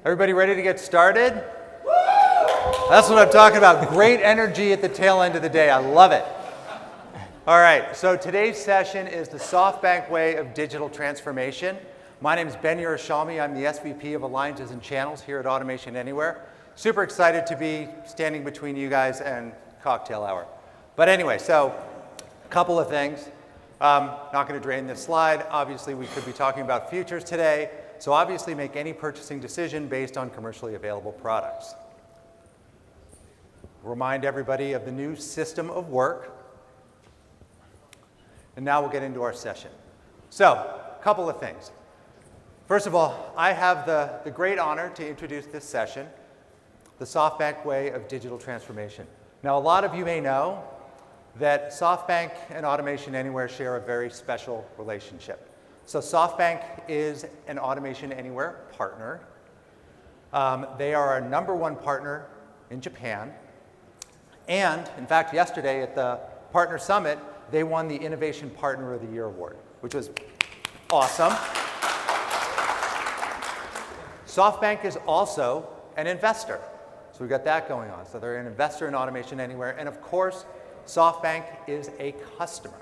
Everybody ready to get started? That's what I'm talking about. Great energy at the tail end of the day. I love it. All right, so today's session is the SoftBank way of digital transformation. My name is Ben Yerushalmi. I'm the SVP of Alliances and Channels here at Automation Anywhere. Super excited to be standing between you guys and cocktail hour. But anyway, so a couple of things. Not going to drain this slide. Obviously, we could be talking about futures today. So obviously, make any purchasing decision based on commercially available products. Remind everybody of the new system of work. And now we'll get into our session. So, a couple of things. First of all, I have the great honor to introduce this session, the SoftBank way of digital transformation. Now, a lot of you may know that SoftBank and Automation Anywhere share a very special relationship. So SoftBank is an Automation Anywhere partner. They are our #1 partner in Japan. And, in fact, yesterday at the Partner Summit, they won the Innovation Partner of the Year award, which was awesome. SoftBank is also an investor. So we've got that going on. So they're an investor in Automation Anywhere. And, of course, SoftBank is a customer.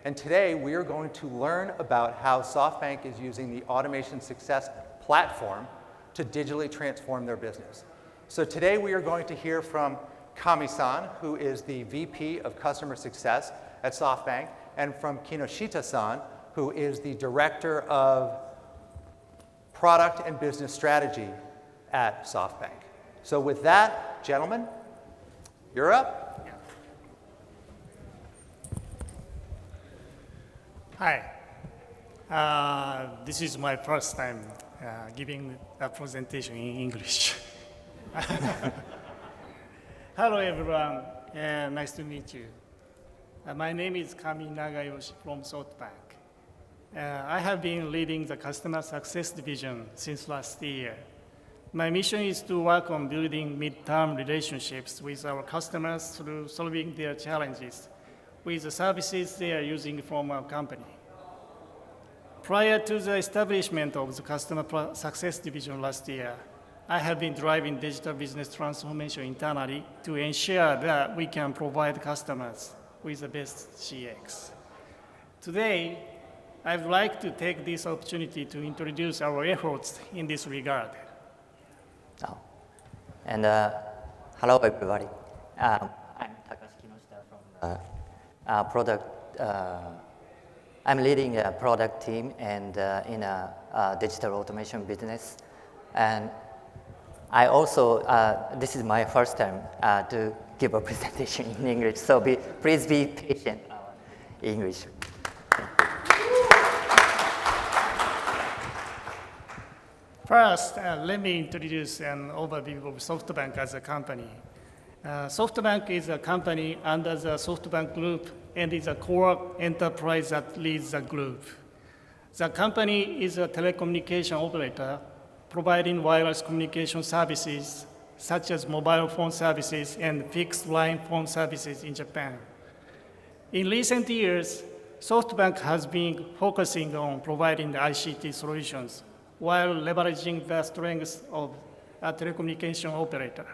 And today, we are going to learn about how SoftBank is using the Automation Success platform to digitally transform their business. So today, we are going to hear from Kami-san, who is the VP of Customer Success at SoftBank, and from Kinoshita-san, who is the Director of Product and Business Strategy at SoftBank. So with that, gentlemen, you're up. Hi. This is my first time giving a presentation in English. Hello, everyone. Nice to meet you. My name is Kami Nagayoshi from SoftBank. I have been leading the Customer Success Division since last year. My mission is to work on building mid-term relationships with our customers through solving their challenges with the services they are using from our company. Prior to the establishment of the Customer Success Division last year, I have been driving digital business transformation internally to ensure that we can provide customers with the best CX. Today, I'd like to take this opportunity to introduce our efforts in this regard. Hello, everybody. I'm Takashi Kinoshita from product. I'm leading a product team and in a digital automation business. And I also, this is my first time to give a presentation in English, so please be patient in English. First, let me introduce an overview of SoftBank as a company. SoftBank is a company under the SoftBank Group and is a core enterprise that leads the group. The company is a telecommunication operator providing wireless communication services such as mobile phone services and fixed line phone services in Japan. In recent years, SoftBank has been focusing on providing the ICT solutions while leveraging the strengths of a telecommunication operator.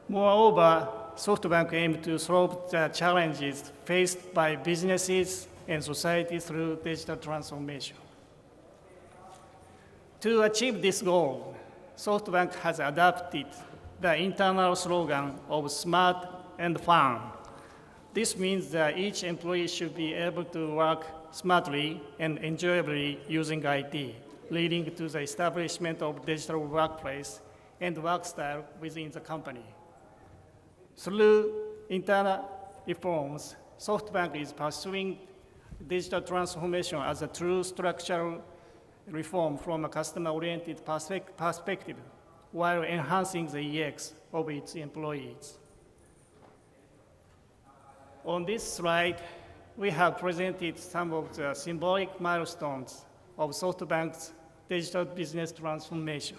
Moreover, SoftBank aims to solve the challenges faced by businesses and society through digital transformation. To achieve this goal, SoftBank has adopted the internal slogan of smart and fun. This means that each employee should be able to work smartly and enjoyably using IT, leading to the establishment of digital workplace and work style within the company. Through internal reforms, SoftBank is pursuing digital transformation as a true structural reform from a customer-oriented perspective while enhancing the EX of its employees. On this slide, we have presented some of the symbolic milestones of SoftBank's digital business transformation.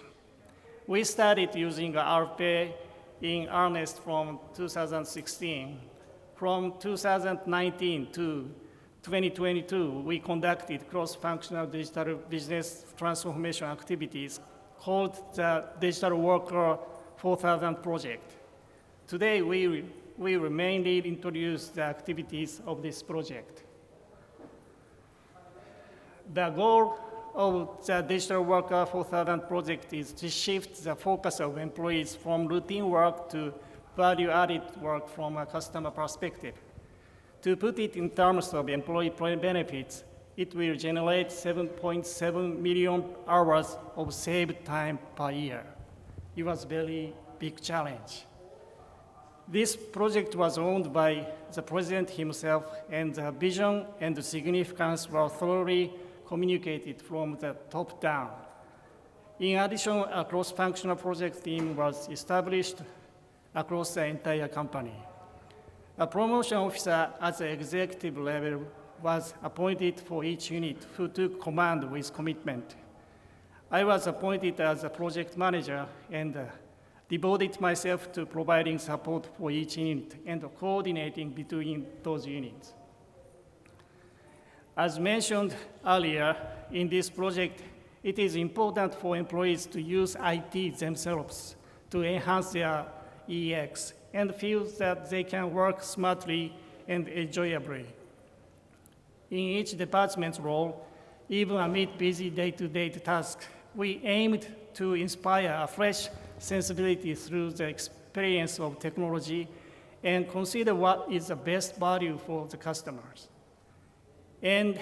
We started using RPA in earnest from 2016. From 2019 to 2022, we conducted cross-functional digital business transformation activities called the Digital Worker 4000 project. Today, we will mainly introduce the activities of this project. The goal of the Digital Worker 4000 project is to shift the focus of employees from routine work to value-added work from a customer perspective. To put it in terms of employee benefits, it will generate 7.7 million hours of saved time per year. It was a very big challenge. This project was owned by the president himself, and the vision and the significance were thoroughly communicated from the top down. In addition, a cross-functional project team was established across the entire company. A promotion officer at the executive level was appointed for each unit who took command with commitment. I was appointed as a project manager and devoted myself to providing support for each unit and coordinating between those units. As mentioned earlier, in this project, it is important for employees to use IT themselves to enhance their EX and feel that they can work smartly and enjoyably. In each department's role, even amid busy day-to-day tasks, we aimed to inspire a fresh sensibility through the experience of technology and consider what is the best value for the customers. And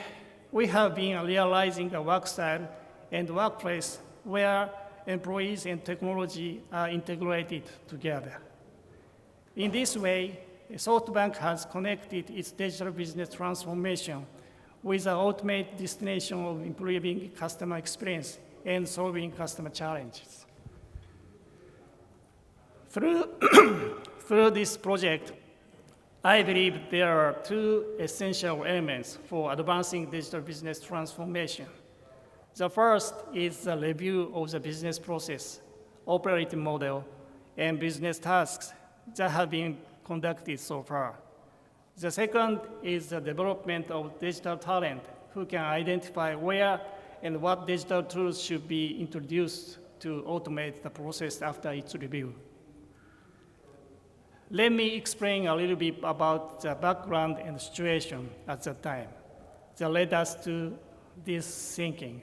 we have been realizing a work style and workplace where employees and technology are integrated together. In this way, SoftBank has connected its digital business transformation with the ultimate destination of improving customer experience and solving customer challenges. Through this project, I believe there are two essential elements for advancing digital business transformation. The first is the review of the business process, operating model, and business tasks that have been conducted so far. The second is the development of digital talent who can identify where and what digital tools should be introduced to automate the process after its review. Let me explain a little bit about the background and situation at the time that led us to this thinking.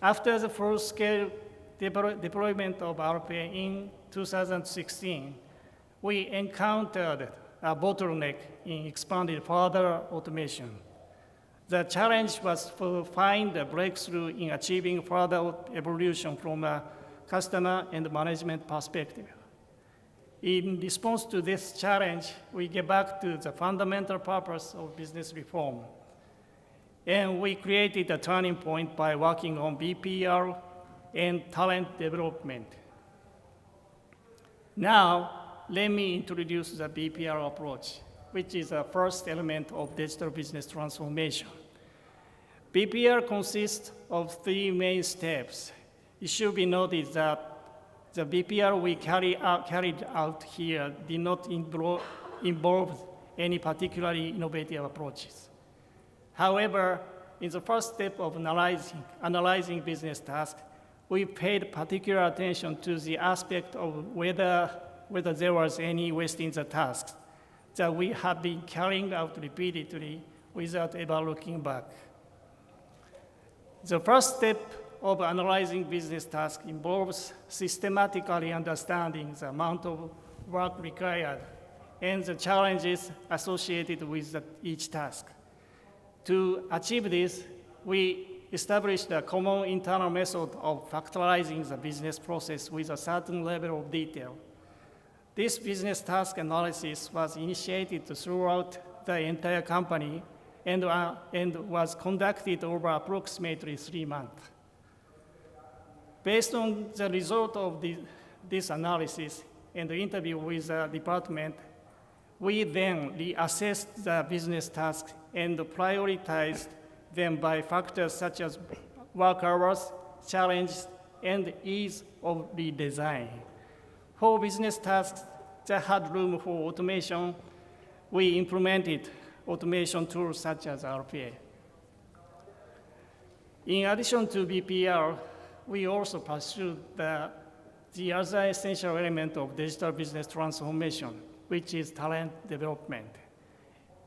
After the full-scale deployment of RPA in 2016, we encountered a bottleneck in expanding further automation. The challenge was to find a breakthrough in achieving further evolution from a customer and management perspective. In response to this challenge, we get back to the fundamental purpose of business reform. And we created a turning point by working on BPR and talent development. Now, let me introduce the BPR approach, which is the first element of digital business transformation. BPR consists of three main steps. It should be noted that the BPR we carried out here did not involve any particularly innovative approaches. However, in the first step of analyzing business tasks, we paid particular attention to the aspect of whether there was any waste in the tasks that we have been carrying out repeatedly without ever looking back. The first step of analyzing business tasks involves systematically understanding the amount of work required and the challenges associated with each task. To achieve this, we established a common internal method of factorizing the business process with a certain level of detail. This business task analysis was initiated throughout the entire company and was conducted over approximately 3 months. Based on the result of this analysis and the interview with the department, we then reassessed the business tasks and prioritized them by factors such as work hours, challenges, and ease of redesign. For business tasks that had room for automation, we implemented automation tools such as RPA. In addition to BPR, we also pursued the other essential element of digital business transformation, which is talent development.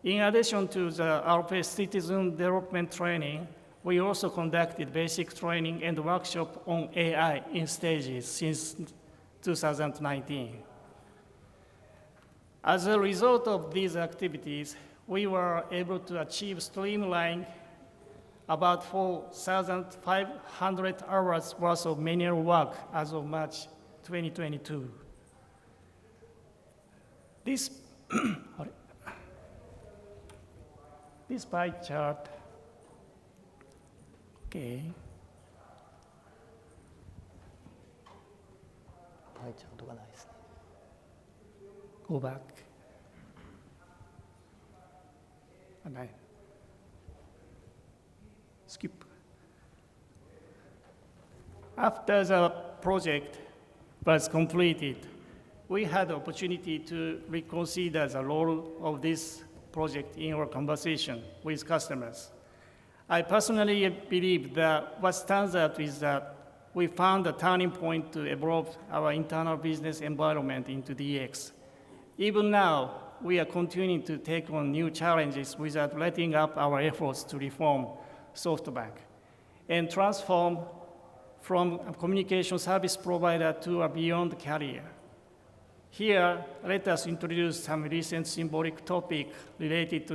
In addition to the RPS citizen development training, we also conducted basic training and workshop on AI in stages since 2019. As a result of these activities, we were able to achieve streamlining about 4,500 hours worth of manual work as of March 2022. This pie chart, okay. Go back. And I skip. After the project was completed, we had the opportunity to reconsider the role of this project in our conversation with customers. I personally believe that what stands out is that we found a turning point to evolve our internal business environment into DX. Even now, we are continuing to take on new challenges without letting up our efforts to reform SoftBank and transform from a communication service provider to a beyond carrier. Here, let us introduce some recent symbolic topic related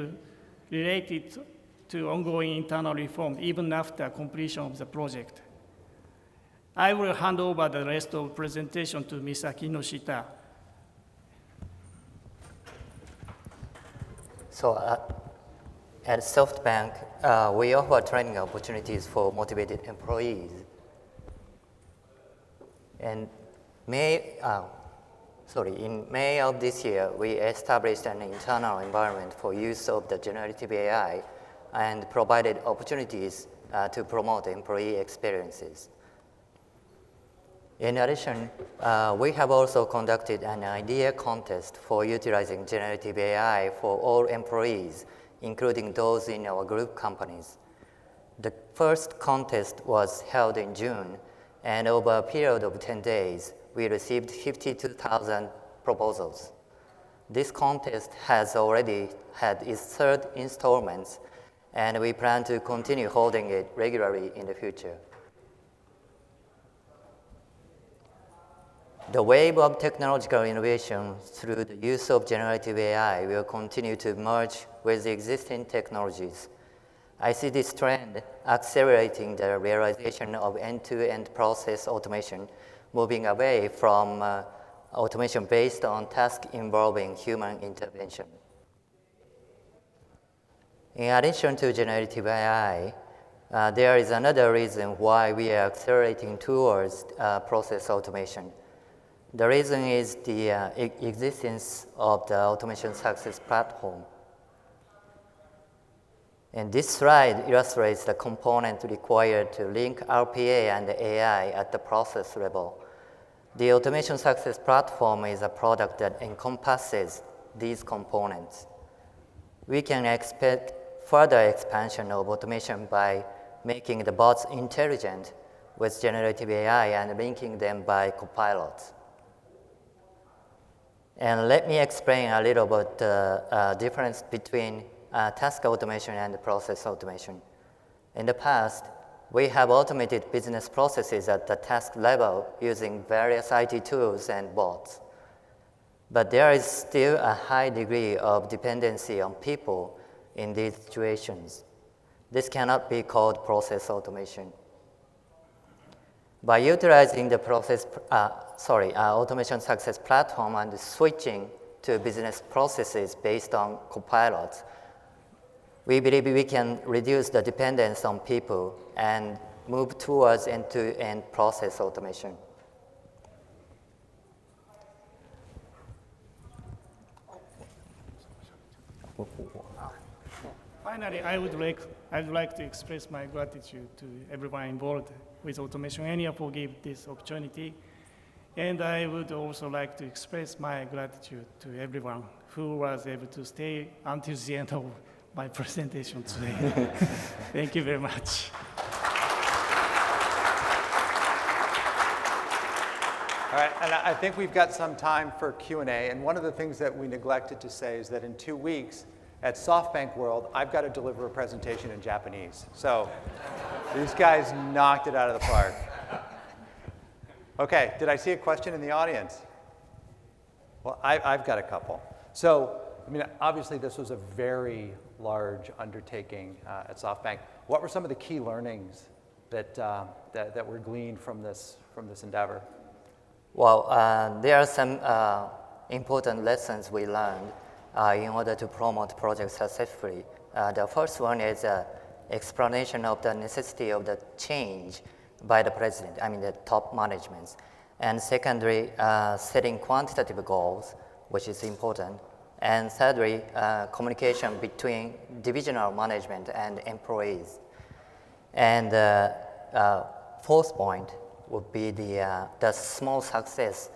to ongoing internal reform, even after completion of the project. I will hand over the rest of the presentation to Ms. Akinoshita. So at SoftBank, we offer training opportunities for motivated employees. And in May of this year, we established an internal environment for use of the generative AI and provided opportunities to promote employee experiences. In addition, we have also conducted an idea contest for utilizing generative AI for all employees, including those in our group companies. The first contest was held in June, and over a period of 10 days, we received 52,000 proposals. This contest has already had its third installment, and we plan to continue holding it regularly in the future. The wave of technological innovation through the use of generative AI will continue to merge with the existing technologies. I see this trend accelerating the realization of end-to-end process automation, moving away from automation based on tasks involving human intervention. In addition to generative AI, there is another reason why we are accelerating towards process automation. The reason is the existence of the automation success platform. And this slide illustrates the component required to link RPA and AI at the process level. The automation success platform is a product that encompasses these components. We can expect further expansion of automation by making the bots intelligent with generative AI and linking them by copilots. And let me explain a little about the difference between task automation and process automation. In the past, we have automated business processes at the task level using various IT tools and bots. But there is still a high degree of dependency on people in these situations. This cannot be called process automation. By utilizing the automation success platform and switching to business processes based on copilots, we believe we can reduce the dependence on people and move towards end-to-end process automation. Finally, I'd like to express my gratitude to everyone involved with automation area for giving this opportunity. And I would also like to express my gratitude to everyone who was able to stay until the end of my presentation today. Thank you very much. All right, and I think we've got some time for Q&A, and one of the things that we neglected to say is that in 2 weeks at SoftBank World, I've got to deliver a presentation in Japanese. So these guys knocked it out of the park. Okay, did I see a question in the audience? Well, I've got a couple. So, I mean, obviously this was a very large undertaking at SoftBank. What were some of the key learnings that were gleaned from this endeavor? Well, there are some important lessons we learned in order to promote projects successfully. The first one is explanation of the necessity of the change by the president, I mean the top management. And secondly, setting quantitative goals, which is important. And thirdly, communication between divisional management and employees. And fourth point would be the small success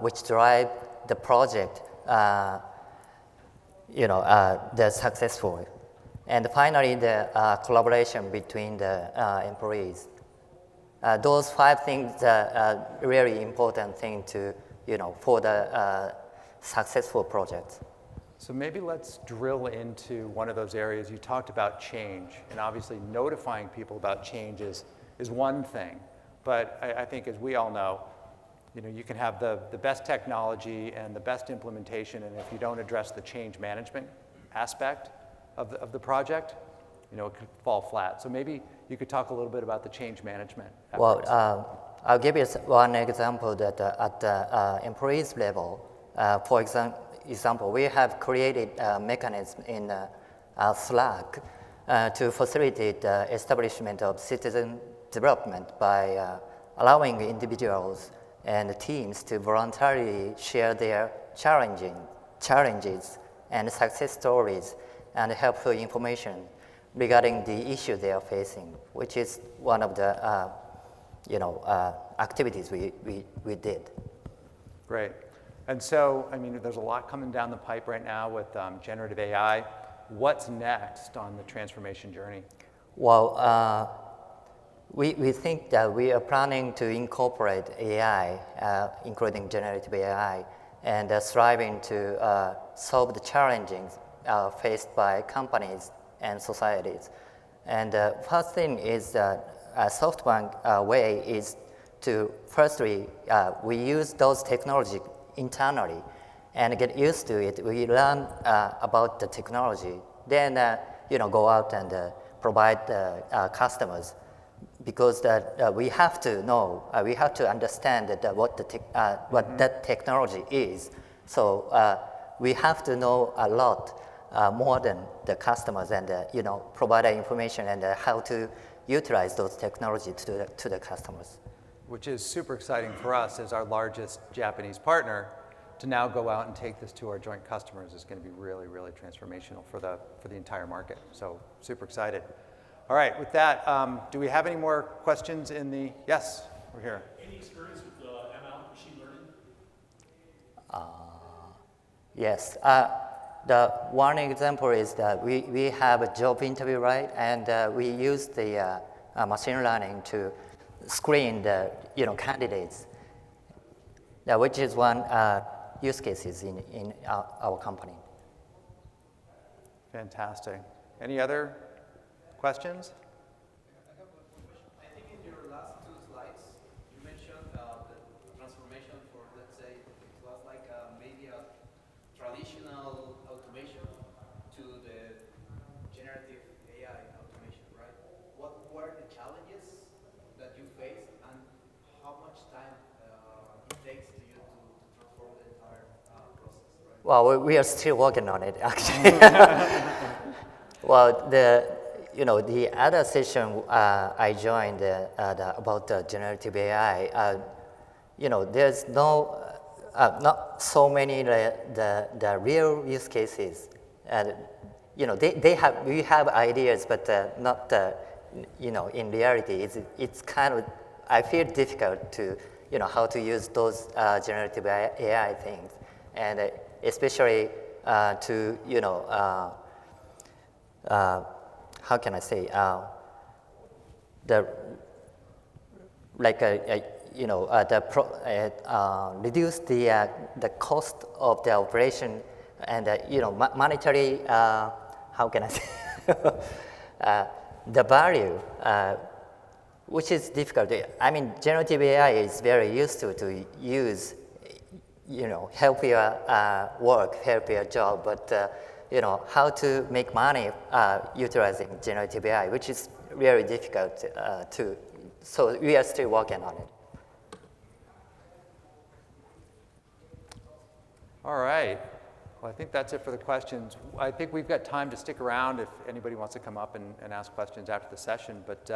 which drive the project, the successful. And finally, the collaboration between the employees. Those 5 things are really important thing to, for the successful projects. So maybe let's drill into one of those areas. You talked about change, and obviously notifying people about change is one thing. But I think, as we all know, you can have the best technology and the best implementation, and if you don't address the change management aspect of the project, it could fall flat. So maybe you could talk a little bit about the change management efforts. Well, I'll give you one example that at the employees level, for example, we have created a mechanism in Slack to facilitate the establishment of citizen development by allowing individuals and teams to voluntarily share their challenges and success stories and helpful information regarding the issue they are facing, which is one of the activities we did. Great. And so, I mean, there's a lot coming down the pipe right now with generative AI. What's next on the transformation journey? Well, we think that we are planning to incorporate AI, including generative AI, and striving to solve the challenges faced by companies and societies. And first thing is that SoftBank way is to firstly, we use those technology internally and get used to it. We learn about the technology, then go out and provide customers, because we have to know, we have to understand what that technology is. So we have to know a lot more than the customers, and provide information and how to utilize those technologies to the customers. Which is super exciting for us as our largest Japanese partner. To now go out and take this to our joint customers is going to be really, really transformational for the entire market. So super excited. All right, with that, do we have any more questions in the, yes, we're here. Any experience with ML, machine learning? Yes. The one example is that we have a job interview, right? And we use the machine learning to screen the candidates, which is one use cases in our company. Fantastic. Any other questions? I have one question. I think in your last 2 slides, you mentioned the transformation for, let's say, it was like maybe a traditional automation to the generative AI automation, right? What were the challenges that you faced, and how much time it takes to you to transform the entire process, right? Well, we are still working on it, actually. Well, the other session I joined about the generative AI, there's not so many the real use cases. We have ideas, but not in reality. It's kind of, I feel difficult to how to use those generative AI things, and especially to how can I say, reduce the cost of the operation and monetary, how can I say, the value, which is difficult. I mean, generative AI is very useful to use, help your work, help your job, but how to make money utilizing generative AI, which is very difficult too. So we are still working on it. All right. Well, I think that's it for the questions. I think we've got time to stick around if anybody wants to come up and ask questions after the session. But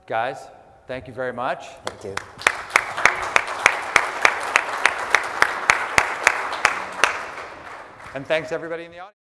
guys, thank you very much. Thank you. And thanks everybody in the audience.